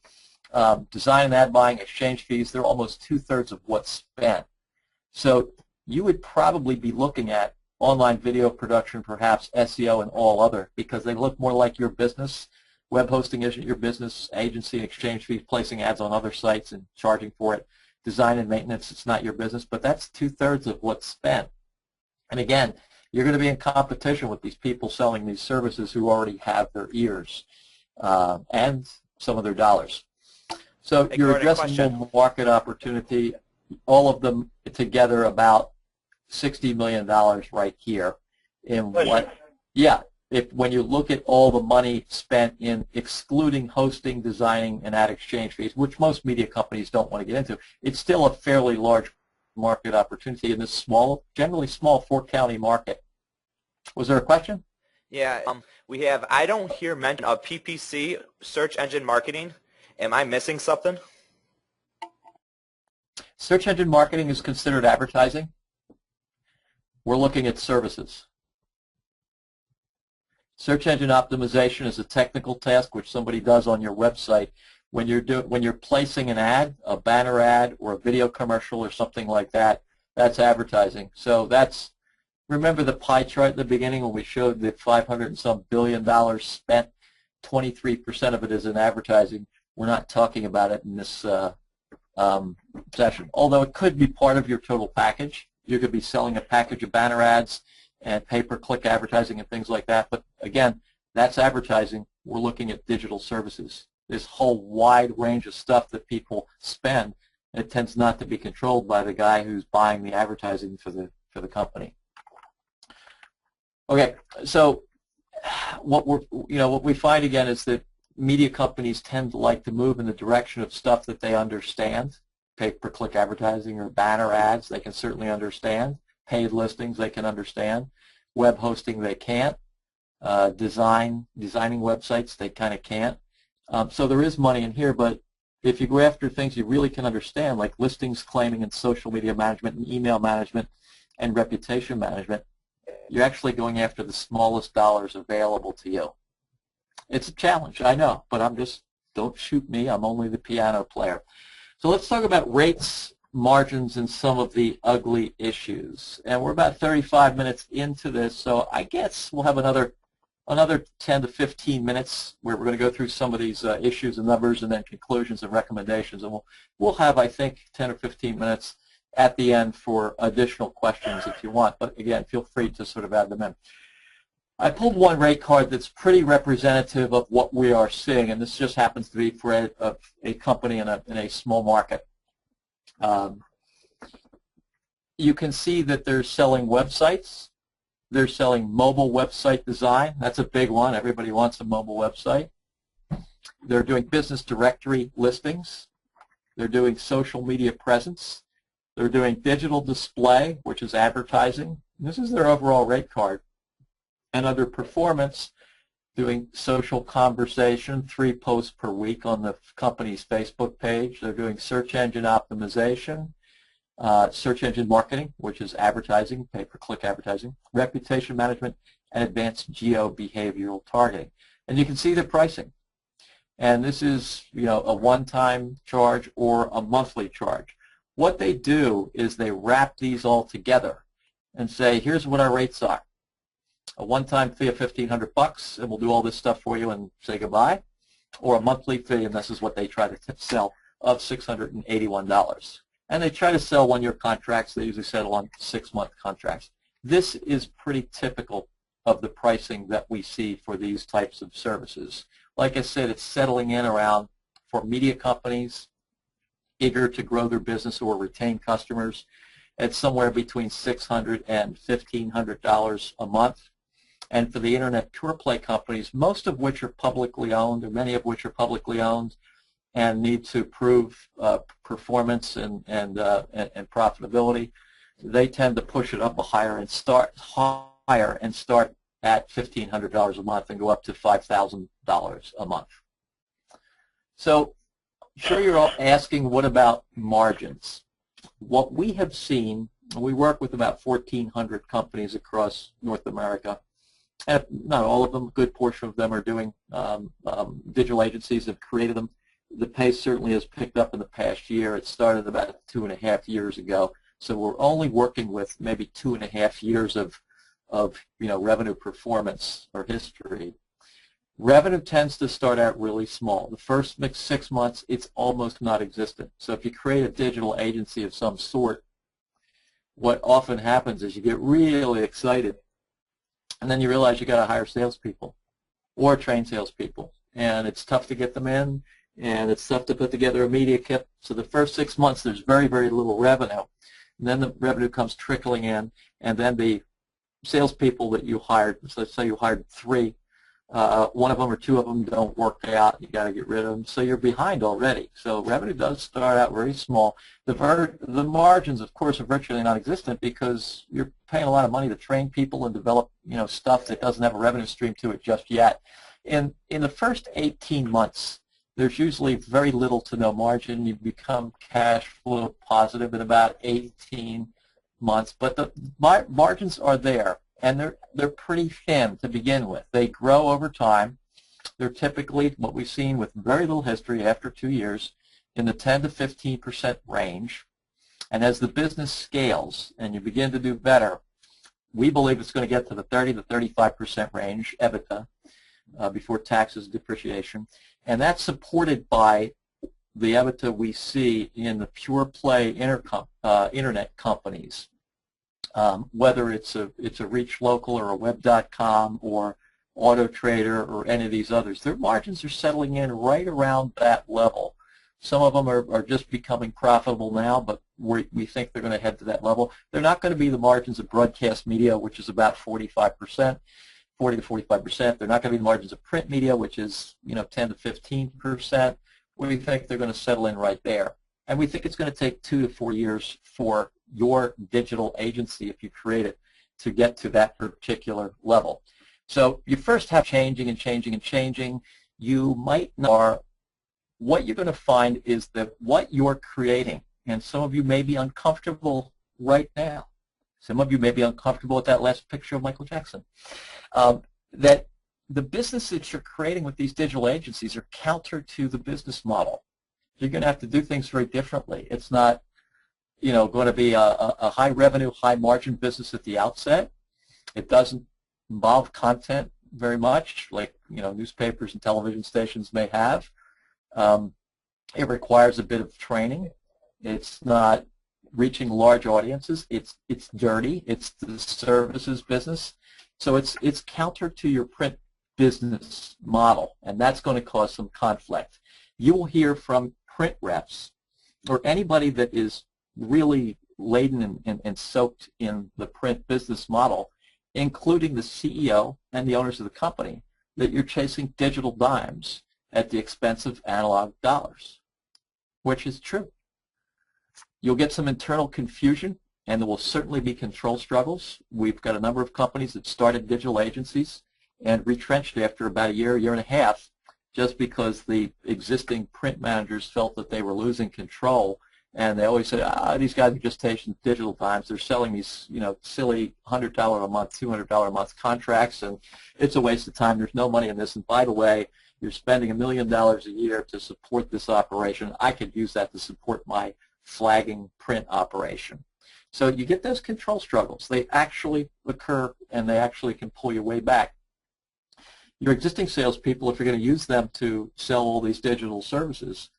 B: design and ad buying, exchange fees, they're almost 2/3 of what's spent. So you would probably be looking at online video production, perhaps SEO and all other, because they look more like your business. Web hosting isn't your business. Agency and exchange fees, placing ads on other sites and charging for it. Design and maintenance, it's not your business, but that's 2/3 of what's spent. And again, you're going to be in competition with these people selling these services who already have their ears and some of their dollars. So your addressable market opportunity, all of them together about $60 million right here. In what? Yeah, when you look at all the money spent in excluding hosting, designing, and ad exchange fees, which most media companies don't want to get into, it's still a fairly large market opportunity in this small, generally small four-county market. Was there a question?
A: Yeah, I don't hear mention of PPC, search engine marketing. Am I missing something?
B: Search engine marketing is considered advertising. We're looking at services. Search engine optimization is a technical task which somebody does on your website. When you're placing an ad, a banner ad, or a video commercial or something like that, that's advertising. So remember the pie chart at the beginning when we showed the $500 and some billion spent, 23% of it is in advertising. We're not talking about it in this session, although it could be part of your total package. You could be selling a package of banner ads and pay-per-click advertising and things like that. But again, that's advertising. We're looking at digital services. This whole wide range of stuff that people spend, it tends not to be controlled by the guy who's buying the advertising for the company. Okay, so what we find again is that media companies tend to like to move in the direction of stuff that they understand. Pay-per-click advertising or banner ads, they can certainly understand. Paid listings, they can understand. Web hosting, they can't. Designing websites, they kind of can't. So there is money in here, but if you go after things you really can understand, like listings claiming and social media management and email management and reputation management, you're actually going after the smallest dollars available to you. It's a challenge, I know, but don't shoot me, I'm only the piano player. So let's talk about rates, margins, and some of the ugly issues. And we're about 35 minutes into this, so I guess we'll have another 10 to 15 minutes where we're going to go through some of these issues and numbers and then conclusions and recommendations. And we'll have, I think, 10 or 15 minutes at the end for additional questions if you want. But again, feel free to sort of add them in. I pulled one rate card that's pretty representative of what we are seeing, and this just happens to be for a company in a small market. You can see that they're selling websites. They're selling mobile website design. That's a big one. Everybody wants a mobile website. They're doing business directory listings. They're doing social media presence. They're doing digital display, which is advertising. This is their overall rate card. And under performance, doing social conversation, 3 posts per week on the company's Facebook page. They're doing search engine optimization. search engine marketing, which is advertising, pay-per-click advertising, reputation management, and advanced geo-behavioral targeting. And you can see the pricing. And this is, a one-time charge or a monthly charge. What they do is they wrap these all together and say, here's what our rates are. A one-time fee of $1,500, and we'll do all this stuff for you and say goodbye, or a monthly fee, and this is what they try to sell, of $681. And they try to sell one-year contracts. They usually settle on 6-month contracts. This is pretty typical of the pricing that we see for these types of services. Like I said, it's settling in around, for media companies eager to grow their business or retain customers, it's somewhere between $600 and $1,500 a month. And for the Internet pure play companies, most of which are publicly owned, or many of which are publicly owned, and need to prove performance and profitability, they tend to push it up higher and start at $1,500 a month and go up to $5,000 a month. So, sure, you're all asking, what about margins? What we have seen, we work with about 1,400 companies across North America. And not all of them, a good portion of them are doing digital agencies have created them. The pace certainly has picked up in the past year. It started about 2.5 years ago. So we're only working with maybe 2.5 years of revenue performance or history. Revenue tends to start out really small. The first 6 months, it's almost not existent. So if you create a digital agency of some sort, what often happens is you get really excited, and then you realize you got to hire salespeople or train salespeople, and it's tough to get them in, and it's tough to put together a media kit. So the first 6 months, there's very, very little revenue, and then the revenue comes trickling in, and then the salespeople that you hired, so let's say you hired 3, one of them or 2 of them don't work out, you got to get rid of them, so you're behind already. So revenue does start out very small. The margins, of course, are virtually non-existent because you're paying a lot of money to train people and develop stuff that doesn't have a revenue stream to it just yet. In the first 18 months, there's usually very little to no margin. You become cash flow positive in about 18 months, but the margins are there. And they're pretty thin to begin with. They grow over time. They're typically, what we've seen with very little history after 2 years, in the 10 to 15% range. And as the business scales and you begin to do better, we believe it's going to get to the 30 to 35% range, EBITDA, before taxes and depreciation. And that's supported by the EBITDA we see in the pure play internet companies. Whether it's a Reach Local or a Web.com or Auto Trader or any of these others, their margins are settling in right around that level. Some of them are just becoming profitable now, but we think they're going to head to that level. They're not going to be the margins of broadcast media, which is about 45%, 40 to 45%. They're not going to be the margins of print media, which is 10 to 15%. We think they're going to settle in right there. And we think it's going to take 2 to 4 years for your digital agency, if you create it, to get to that particular level. So you first have changing and changing and changing. You might know what you're going to find is that what you're creating, and some of you may be uncomfortable right now. Some of you may be uncomfortable with that last picture of Michael Jackson. That the business that you're creating with these digital agencies are counter to the business model. You're going to have to do things very differently. It's not going to be a high revenue, high margin business at the outset. It doesn't involve content very much, like newspapers and television stations may have. It requires a bit of training. It's not reaching large audiences. It's dirty. It's the services business. So it's counter to your print business model, and that's going to cause some conflict. You will hear from print reps or anybody that is really laden and soaked in the print business model, including the CEO and the owners of the company, that you're chasing digital dimes at the expense of analog dollars, which is true. You'll get some internal confusion, and there will certainly be control struggles. We've got a number of companies that started digital agencies and retrenched after about a year and a half, just because the existing print managers felt that they were losing control And they always say, these guys are just taking digital times. They're selling these, silly $100 a month, $200 a month contracts, and it's a waste of time. There's no money in this. And by the way, you're spending $1 million a year to support this operation. I could use that to support my flagging print operation. So you get those control struggles. They actually occur, and they actually can pull your way back. Your existing salespeople, if you're going to use them to sell all these digital services,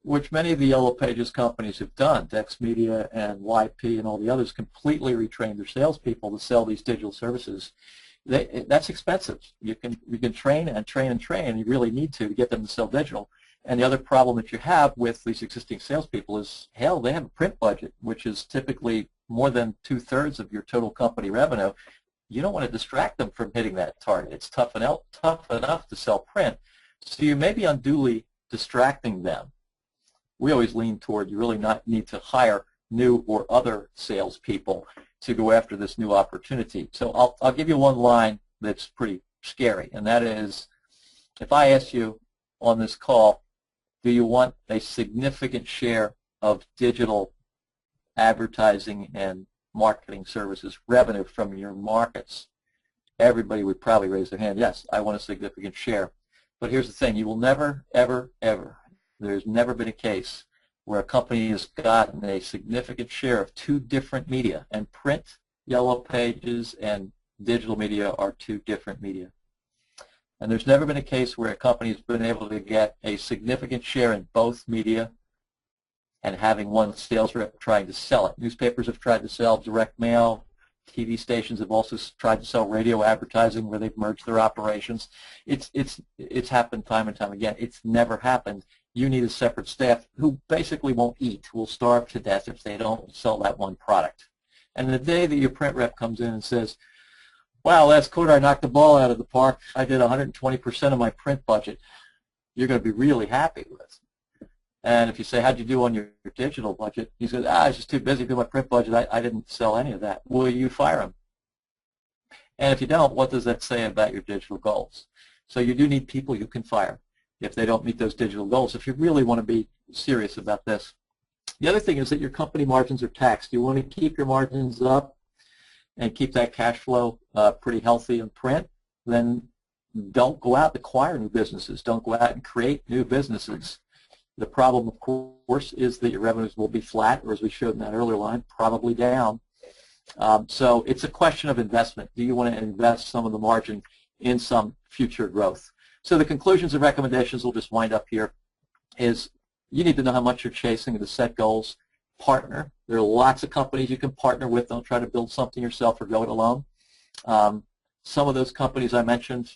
B: which many of the Yellow Pages companies have done, Dex Media and YP and all the others completely retrained their salespeople to sell these digital services. That's expensive. You can train and train and train, and you really need to get them to sell digital. And the other problem that you have with these existing salespeople is, hell, they have a print budget, which is typically more than 2/3 of your total company revenue. You don't want to distract them from hitting that target. It's tough enough to sell print, so you may be unduly distracting them. We always lean toward you really not need to hire new or other salespeople to go after this new opportunity. So I'll give you one line that's pretty scary, and that is, if I ask you on this call, do you want a significant share of digital advertising and marketing services revenue from your markets? Everybody would probably raise their hand. Yes, I want a significant share. But here's the thing. You will never, ever, ever, there's never been a case where a company has gotten a significant share of two different media, and print, Yellow Pages, and digital media are two different media. And there's never been a case where a company has been able to get a significant share in both media and having one sales rep trying to sell it. Newspapers have tried to sell direct mail. TV stations have also tried to sell radio advertising where they've merged their operations. It's happened time and time again. It's never happened. You need a separate staff who basically won't eat, who will starve to death if they don't sell that one product. And the day that your print rep comes in and says, wow, last quarter I knocked the ball out of the park. I did 120% of my print budget, you're going to be really happy with. And if you say, how'd you do on your digital budget? He says, I was just too busy doing my print budget. I didn't sell any of that. Will you fire him? And if you don't, what does that say about your digital goals? So you do need people you can fire if they don't meet those digital goals, if you really want to be serious about this. The other thing is that your company margins are taxed. You want to keep your margins up and keep that cash flow pretty healthy in print, then don't go out and acquire new businesses. Don't go out and create new businesses. The problem, of course, is that your revenues will be flat, or as we showed in that earlier line, probably down. So it's a question of investment. Do you want to invest some of the margin in some future growth? So the conclusions and recommendations will just wind up here is you need to know how much you're chasing and to set goals. Partner. There are lots of companies you can partner with. Don't try to build something yourself or go it alone. Some of those companies I mentioned,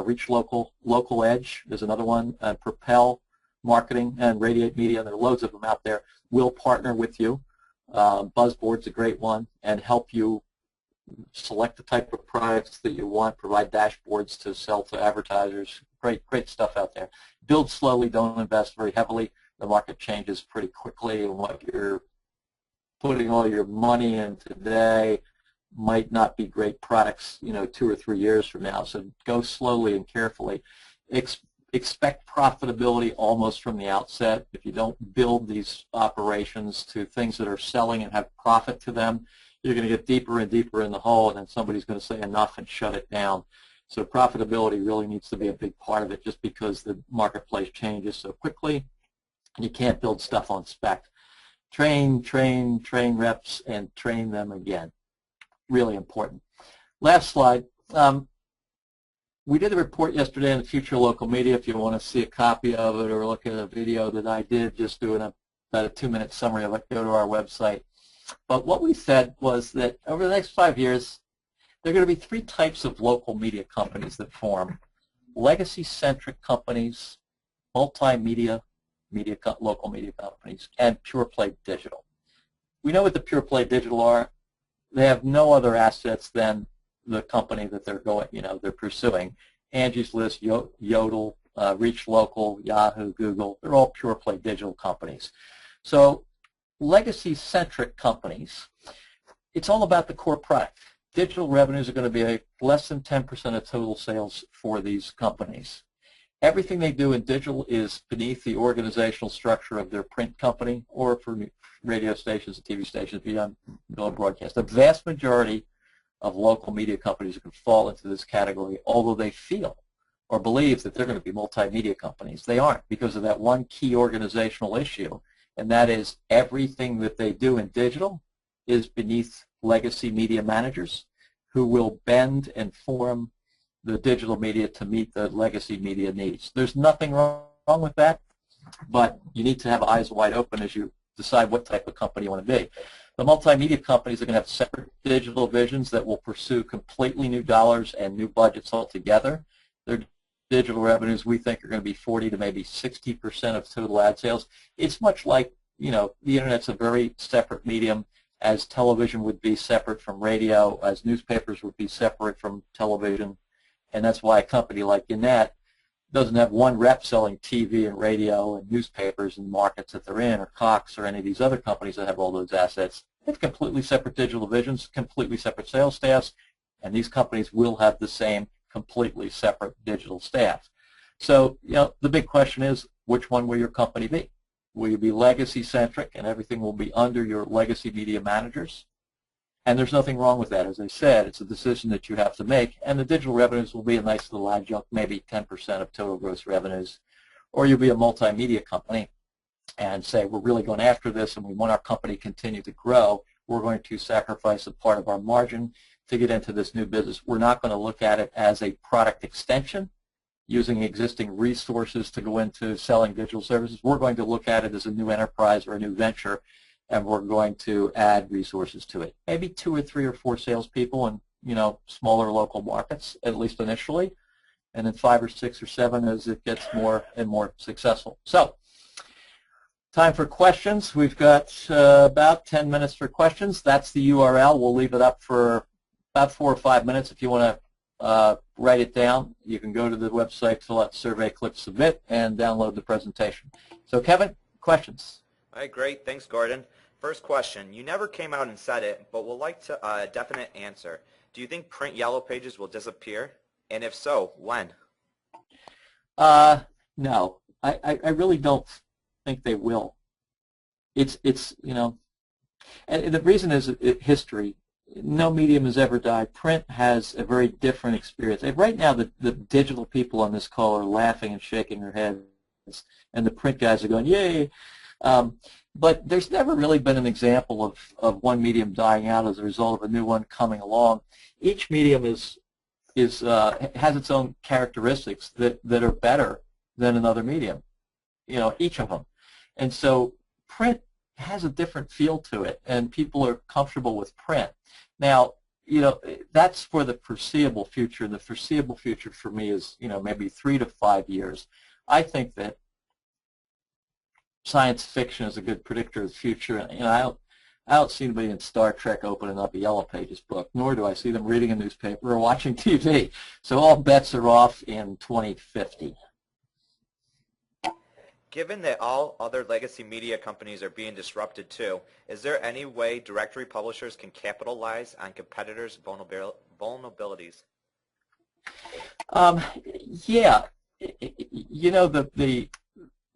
B: Reach Local, Local Edge is another one, Propel Marketing, and Radiate Media, there are loads of them out there, will partner with you. Buzzboard's a great one, and help you select the type of products that you want, provide dashboards to sell to advertisers. Great stuff out there. Build slowly, don't invest very heavily. The market changes pretty quickly, and what you're putting all your money in today might not be great products, 2 or 3 years from now. So go slowly and carefully. Expect profitability almost from the outset. If you don't build these operations to things that are selling and have profit to them, you're going to get deeper and deeper in the hole, and then somebody's going to say enough and shut it down. So profitability really needs to be a big part of it, just because the marketplace changes so quickly. You can't build stuff on spec. Train reps, and train them again. Really important. Last slide. We did a report yesterday on the future of local media. If you want to see a copy of it or look at a video that I did, just doing about a 2-minute summary of it, go to our website. But what we said was that over the next 5 years, there are going to be 3 types of local media companies that form. Legacy-centric companies, multimedia local media companies, and pure-play digital. We know what the pure-play digital are. They have no other assets than the company that they're they're pursuing. Angie's List, Yodel, Reach Local, Yahoo, Google, they're all pure-play digital companies. So legacy-centric companies, it's all about the core product. Digital revenues are going to be less than 10% of total sales for these companies. Everything they do in digital is beneath the organizational structure of their print company, or for radio stations and TV stations beyond broadcast. The vast majority of local media companies can fall into this category, although they feel or believe that they're going to be multimedia companies. They aren't, because of that one key organizational issue, and that is everything that they do in digital is beneath legacy media managers who will bend and form the digital media to meet the legacy media needs. There's nothing wrong with that, but you need to have eyes wide open as you decide what type of company you want to be. The multimedia companies are going to have separate digital visions that will pursue completely new dollars and new budgets altogether. Their digital revenues, we think, are going to be 40 to maybe 60% of total ad sales. It's much like, the Internet's a very separate medium, as television would be separate from radio, as newspapers would be separate from television. And that's why a company like Gannett doesn't have one rep selling TV and radio and newspapers and markets that they're in, or Cox or any of these other companies that have all those assets. They have completely separate digital visions, completely separate sales staffs, and these companies will have the same completely separate digital staff. So, the big question is, which one will your company be? Will you be legacy-centric and everything will be under your legacy media managers? And there's nothing wrong with that. As I said, it's a decision that you have to make, and the digital revenues will be a nice little adjunct, maybe 10% of total gross revenues. Or you'll be a multimedia company and say, we're really going after this and we want our company to continue to grow. We're going to sacrifice a part of our margin to get into this new business. We're not going to look at it as a product extension, using existing resources to go into selling digital services. We're going to look at it as a new enterprise or a new venture, and we're going to add resources to it. Maybe 2 or 3 or 4 salespeople in smaller local markets, at least initially, and then 5 or 6 or 7 as it gets more and more successful. So, time for questions. We've got about 10 minutes for questions. That's the URL. We'll leave it up for about 4 or 5 minutes. If you want to write it down, you can go to the website, fill out the survey, click submit, and download the presentation. So, Kevin, questions?
A: All right, great. Thanks, Gordon. First question. You never came out and said it, but would like a definite answer. Do you think print yellow pages will disappear? And if so, when?
B: No. I really don't think they will. It's and the reason is history. No medium has ever died. Print has a very different experience. And right now, the digital people on this call are laughing and shaking their heads, and the print guys are going, yay. But there's never really been an example of one medium dying out as a result of a new one coming along. Each medium has its own characteristics that are better than another medium, each of them. And so print has a different feel to it, and people are comfortable with print. Now, that's for the foreseeable future. The foreseeable future for me is, maybe 3 to 5 years. I think that science fiction is a good predictor of the future. I don't see anybody in Star Trek opening up a Yellow Pages book, nor do I see them reading a newspaper or watching TV. So all bets are off in 2050.
A: Given that all other legacy media companies are being disrupted too, is there any way directory publishers can capitalize on competitors' vulnerabilities?
B: Yeah.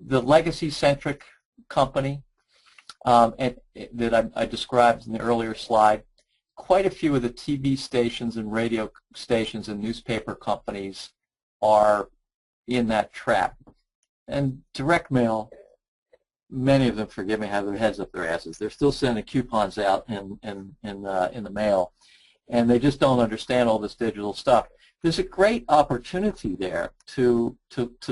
B: The legacy-centric company that I described in the earlier slide, quite a few of the TV stations and radio stations and newspaper companies are in that trap. And direct mail, many of them, forgive me, have their heads up their asses. They're still sending coupons out in the mail, and they just don't understand all this digital stuff. There's a great opportunity there to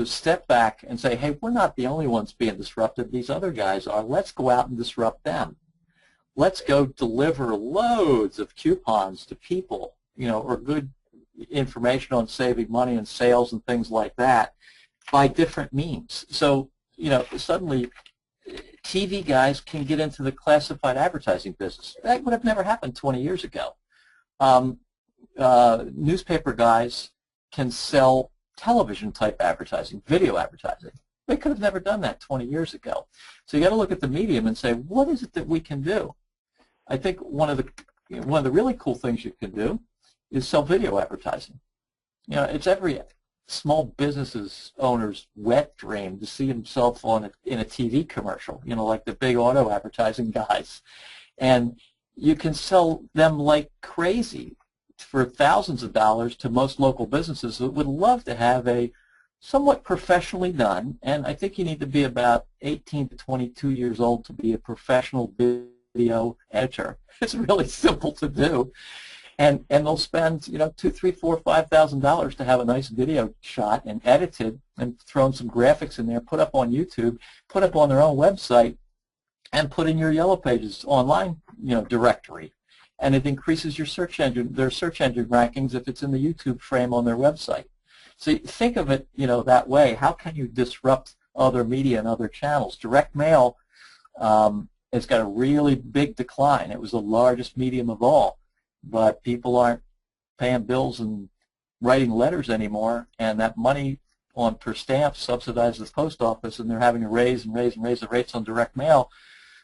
B: step back and say, hey, we're not the only ones being disrupted. These other guys are. Let's go out and disrupt them. Let's go deliver loads of coupons to people, or good information on saving money and sales and things like that by different means. So, suddenly TV guys can get into the classified advertising business. That would have never happened 20 years ago. Newspaper guys can sell television-type advertising, video advertising. They could have never done that 20 years ago. So you got to look at the medium and say, what is it that we can do? I think one of the really cool things you can do is sell video advertising. It's every small businesses owner's wet dream to see himself in a TV commercial, like the big auto advertising guys. And you can sell them like crazy for thousands of dollars to most local businesses that would love to have a somewhat professionally done, and I think you need to be about 18 to 22 years old to be a professional video editor. It's really simple to do. And they'll spend, $2,000, $3,000, $4,000, $5,000 to have a nice video shot and edited and thrown some graphics in there, put up on YouTube, put up on their own website, and put in your Yellow Pages online, directory. And it increases their search engine rankings if it's in the YouTube frame on their website. So think of it, that way. How can you disrupt other media and other channels? Direct mail has got a really big decline. It was the largest medium of all. But people aren't paying bills and writing letters anymore, and that money per stamp subsidizes the post office, and they're having to raise the rates on direct mail.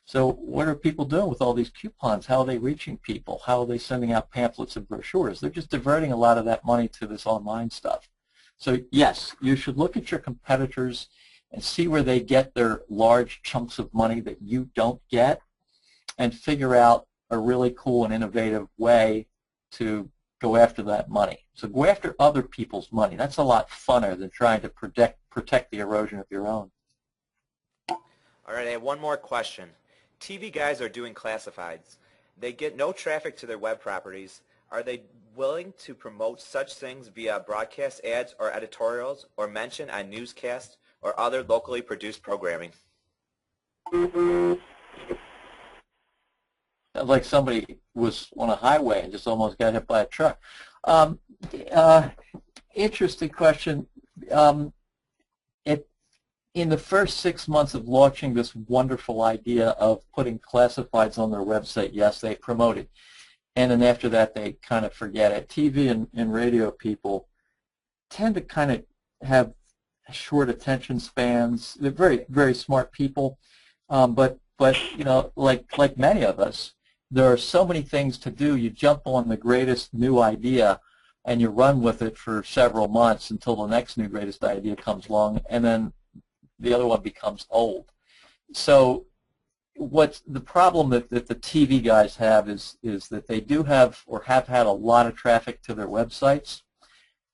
B: So what are people doing with all these coupons? How are they reaching people? How are they sending out pamphlets and brochures? They're just diverting a lot of that money to this online stuff. So yes, you should look at your competitors and see where they get their large chunks of money that you don't get, and figure out a really cool and innovative way to go after that money. So go after other people's money. That's a lot funner than trying to protect the erosion of your own.
A: All right, I have one more question. TV guys are doing classifieds. They get no traffic to their web properties. Are they willing to promote such things via broadcast ads or editorials or mention on newscasts or other locally produced programming?
B: Like somebody was on a highway and just almost got hit by a truck. Interesting question. In the first 6 months of launching this wonderful idea of putting classifieds on their website, yes, they promote it. And then after that, they kind of forget it. TV and radio people tend to kind of have short attention spans. They're very, very smart people. But like many of us, there are so many things to do. You jump on the greatest new idea and you run with it for several months until the next new greatest idea comes along, and then the other one becomes old. So what's the problem that the TV guys have is that they do have or have had a lot of traffic to their websites,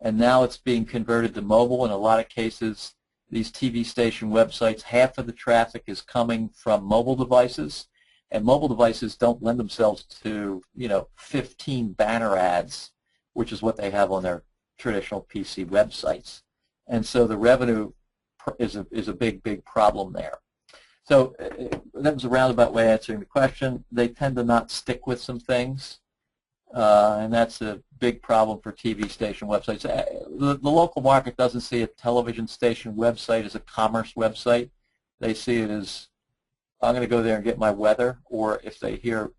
B: and now it's being converted to mobile. In a lot of cases, these TV station websites, half of the traffic is coming from mobile devices, and mobile devices don't lend themselves to 15 banner ads, which is what they have on their traditional PC websites. And so the revenue is a big problem there. So that was a roundabout way of answering the question. They tend to not stick with some things, and that's a big problem for TV station websites. The local market doesn't see a television station website as a commerce website. They see it as, I'm going to go there and get my weather, or if they hear,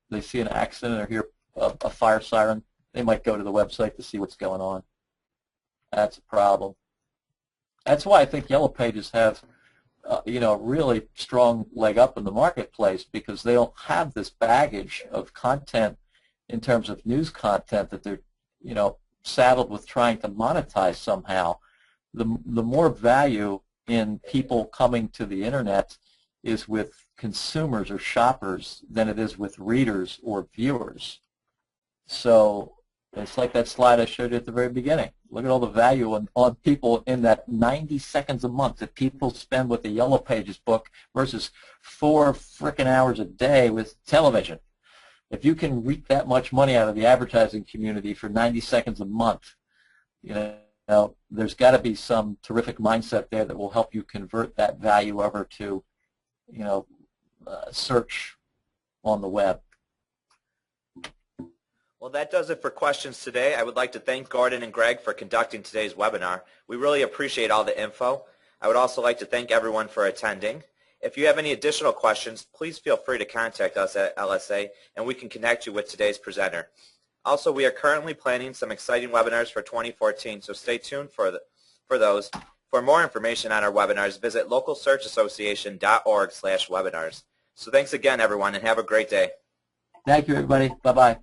B: they see an accident or hear a fire siren, they might go to the website to see what's going on. That's a problem. That's why I think Yellow Pages have, a really strong leg up in the marketplace, because they don't have this baggage of content in terms of news content that they're, saddled with trying to monetize somehow. The more value in people coming to the internet is with consumers or shoppers than it is with readers or viewers. So it's like that slide I showed you at the very beginning. Look at all the value on people in that 90 seconds a month that people spend with the Yellow Pages book versus 4 frickin' hours a day with television. If you can reap that much money out of the advertising community for 90 seconds a month, there's got to be some terrific mindset there that will help you convert that value over to, search on the web.
A: Well, that does it for questions today. I would like to thank Gordon and Greg for conducting today's webinar. We really appreciate all the info. I would also like to thank everyone for attending. If you have any additional questions, please feel free to contact us at LSA, and we can connect you with today's presenter. Also, we are currently planning some exciting webinars for 2014, so stay tuned for those. For more information on our webinars, visit localsearchassociation.org/webinars. So thanks again, everyone, and have a great day.
B: Thank you, everybody. Bye-bye.